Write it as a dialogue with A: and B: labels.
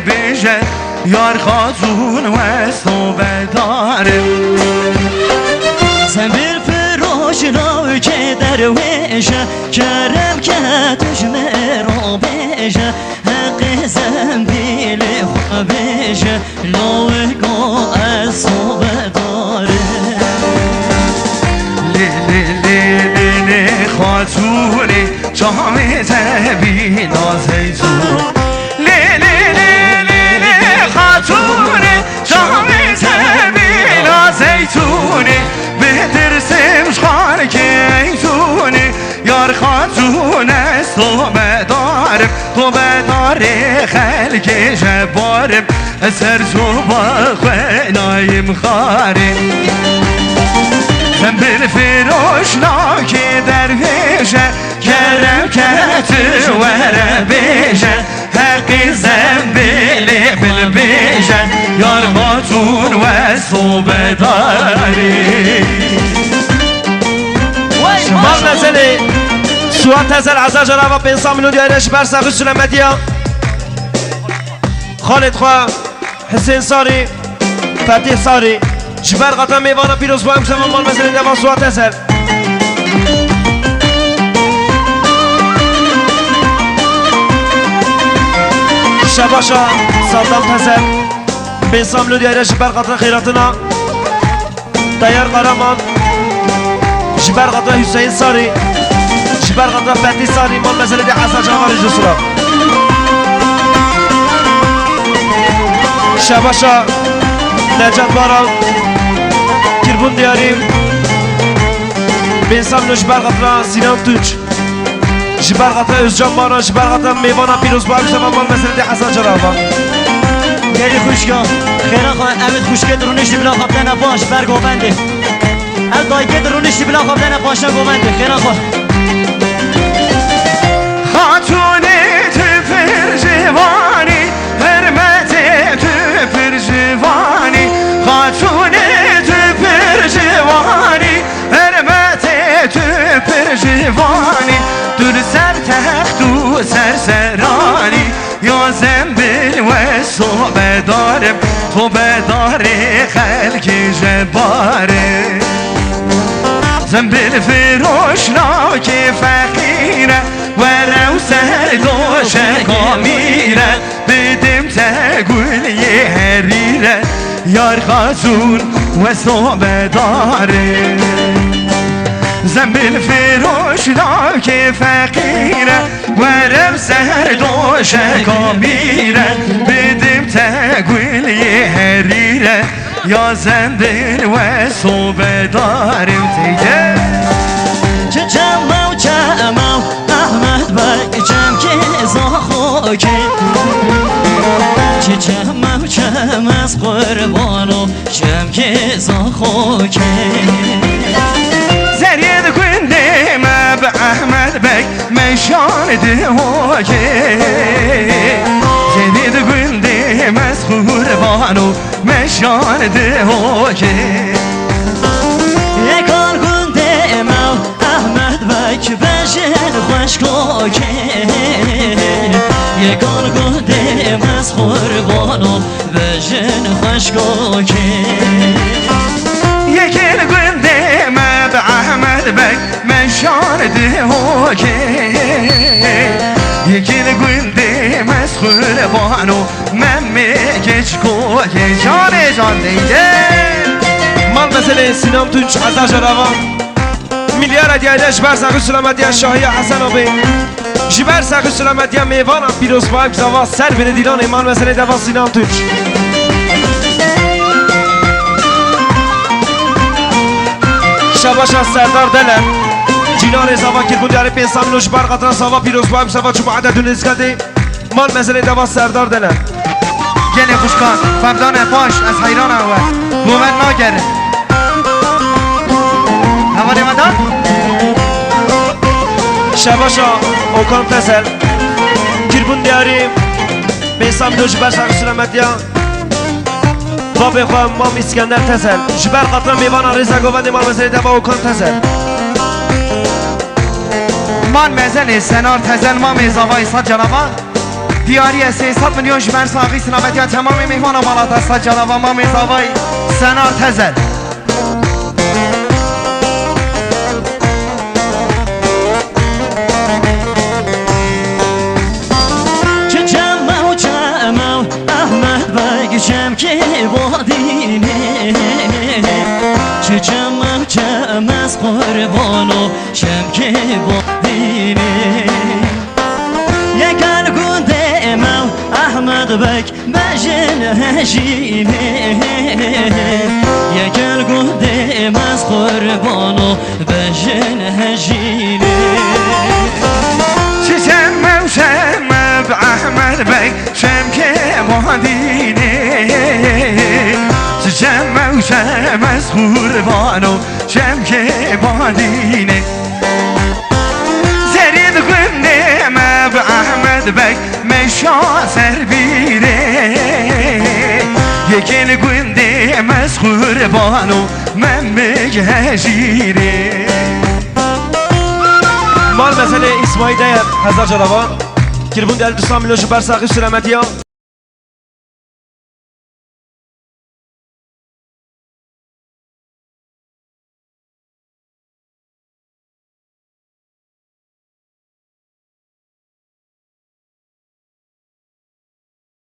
A: بیشه یار خاتون و صوبدارم
B: زنبیل فروش را که درویشه کرم که تجمه را بیشه حق زنبیل خوابیشه لوگو از صوبدارم
A: لیلی خاتونی جام زبی نازیزون لیلی خاتونی جام زبی نازیزونی بدرسم شخار کیتونی یار خاتون است تو بدارم تو بدار خلق جبارم سر تو با خنایم خارم زنبیل فروش ناکی درویشه کرم کت وره بیشه حقی زنبیل بل بیشه یار خاتون و صوبداری
C: شمال نزلی سوات هزل عزا جرابا بینسان منو دیارش برسا غسل مدیا خالد خواه حسین ساری فتح ساری جبر قطع میوانا پیروز با امشب مال مثل دوان سوات هزل شباشا صدام هزل بینسان منو دیارش جبر قطع خیراتنا تیار قرامان جبر قطع حسین ساری جبر قطع فتح ساری مال مثل دی عزا جواری جسرا شباشا نجات باران کربون دیاریم بینسان نو جبر قطع سینام توچ جبر قطع ازجان باران جبر قطع میوانا پیروز با امشب مال مثل دی عزا جرابا
B: گلی خوشگاه خیران خواهد امید خوشگه درونشتی بلا خوابدن باش برگوبنده هر دایگه درونشتی بلا خوابدن باشن گوبنده خیران خواه
A: خاتونی تو پر جوانی حرمت تو پر جوانی خاتونی تو پر جوانی حرمت تو پر جوانی دور سر تخت و سرسرانی یا زنبیل و صوبدارم تو بدار خلق جباره زنبیل فروش را که فقیره و رو سر دوشه کامیره بدم تگول یه هریره یار خاتون و صوبداره زنبیل فروش را که فقیره و رو سر دوشه کامیره بدم تگول یه هریره یا زنبیل و صوبدارم تیگه
B: چمو چمو احمد بای چم که زاخوکه چمو چم از قربانو چم که زاخوکه
A: زرید کنده ما به احمد بای مشان دهوکه زرید کنده ما از قربانو مشان دهوکه
B: یکان کنده ما احمد بای که بشن خوشکوکه یکان کنده ما از قربانو بشن خوشکوکه
A: یکل گنده ما به احمد بک مشان دهوکه یکل گنده مسخور بانو من میگش کوکه جان دیده
C: مال مثل سینام تونچ عزا جرابا میلیار دیارش برسا غسل مدیا شاهی حسن آبی جبر ساق سلامتی میوانم پیروز با یک زوا سر بین دیران ایمان مثل دوا سینام تونچ شباش از سردار دلم جینار زوا کربون دیاره پیسان نوش بر قطران سوا پیروز با یک زوا چوب عدد دونیز کدی مال مثل دوا سردار دلم
A: گل خوشکان فمدان پاش از حیران اول گومن ناگره هوا نمدان
C: شباشا اوکان تسل کربون دیاری پیسان نوش بر ساق سلامتی با بخواه مام اسکندر تسل جبر قطران میوان ریزا گوند مال مثل دوا اوکان تسل
A: من مزن سنار تزن ما میزاوای صد جنابا دیاری 300 میلیون جبر ساقی سلامتی ها تمام میهمان مالات است جناب امام زاوای سنات هزل
B: Şem ki vadine Çiçemem çemez kurbano Şem ki vadine Yeker gündemem Ahmet Bek Bejin hejine Yeker gündemez kurbano Bejin hejine
A: Çiçem mevşem Ahmet Bey Şemke vadine Çiçem mevşem Ez kurbano Şemke vadine Zerid gündem Ahmet Bey Meşa serbire Yekin gündem Ez kurbano Memmek hejire
C: مال مسئله اسماعیل دیر هزار جنابان کربون در 200 میلیون جبر ساقی سلامتی ها